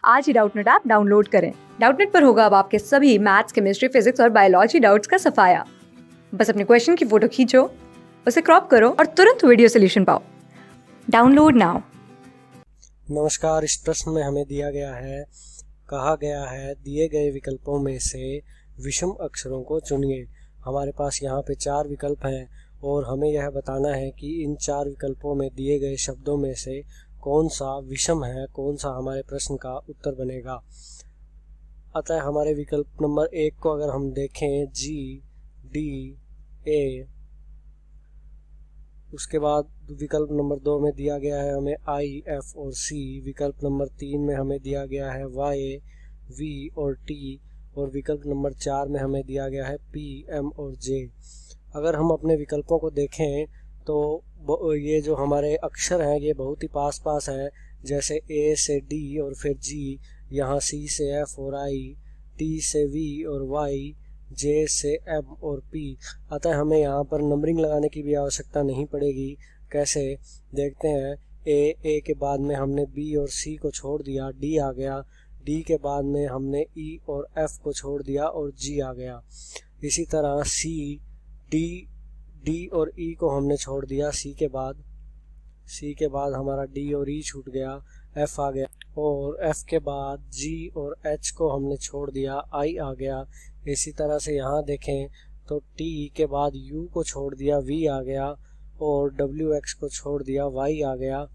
आज ही Doubtnut app download करें। Doubtnut पर होगा अब आपके सभी मैथ्स, केमिस्ट्री, फिजिक्स और बायोलॉजी डाउट्स का सफाया। बस अपने क्वेश्चन की फोटो खींचो, उसे क्रॉप करो और तुरंत वीडियो सोल्यूशन पाओ। Download now. नमस्कार। इस प्रश्न में हमें कहा गया है दिए गए विकल्पों में से विषम अक्षरों को चुनिए। हमारे पास यहाँ पे 4 विकल्प हैं और हमें यह बताना है कि इन 4 विकल्पों में दिए गए शब्दों में से कौन सा विषम है, कौन सा हमारे प्रश्न का उत्तर बनेगा। अतः हमारे विकल्प नंबर 1 को अगर हम देखें, जी, डी, ए, उसके बाद विकल्प नंबर 2 में दिया गया है हमें आई, एफ और सी। विकल्प नंबर 3 में हमें दिया गया है वाई, वी और टी। और विकल्प नंबर 4 में हमें दिया गया है पी, एम और जे। अगर हम अपने विकल्पों को देखें तो ये जो हमारे अक्षर हैं ये बहुत ही पास पास हैं, जैसे ए से डी और फिर जी, यहाँ सी से एफ और आई, टी से वी और वाई, जे से एम और पी। अतः हमें यहाँ पर नंबरिंग लगाने की भी आवश्यकता नहीं पड़ेगी। कैसे, देखते हैं। ए के बाद में हमने बी और सी को छोड़ दिया, डी आ गया। डी के बाद में हमने ई और एफ को छोड़ दिया और जी आ गया। इसी तरह डी और ई को हमने छोड़ दिया, सी के बाद हमारा डी और ई छूट गया, एफ आ गया। और एफ के बाद जी और एच को हमने छोड़ दिया, आई आ गया। इसी तरह से यहाँ देखें तो टी के बाद यू को छोड़ दिया, वी आ गया। और डब्ल्यू एक्स को छोड़ दिया, वाई आ गया।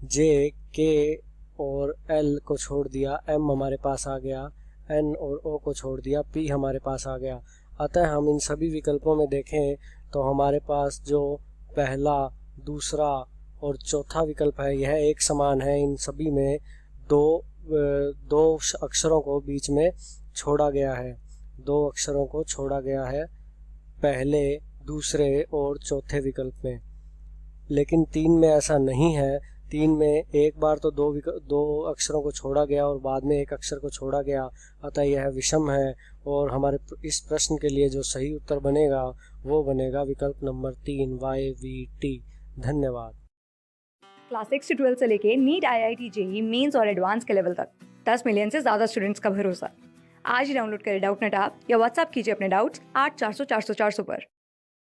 जे, के और एल को छोड़ दिया, एम हमारे पास आ गया। एन और ओ को छोड़ दिया, पी हमारे पास आ गया। अतः हम इन सभी विकल्पों में देखें तो हमारे पास जो पहला, दूसरा और चौथा विकल्प है यह एक समान है। इन सभी में दो अक्षरों को बीच में छोड़ा गया है। 2 अक्षरों को छोड़ा गया है पहले, दूसरे और चौथे विकल्प में। लेकिन 3 में ऐसा नहीं है। 3 में एक बार तो दो अक्षरों को छोड़ा गया और बाद में एक अक्षर को छोड़ा गया, अतः यह विषम है। और हमारे इस प्रश्न के लिए जो सही उत्तर बनेगा वो बनेगा विकल्प नंबर 3, वाई, वी, टी। धन्यवाद। क्लास 6 से 12 से लेके नीट, IIT, JEE मेंस और एडवांस के लेवल तक 10 मिलियन से ज्यादा स्टूडेंट्स का भरोसा। आज ही डाउनलोड करें डाउटनेट ऐप या व्हाट्सएप कीजिए अपने डाउट्स 8400 400 400 पर।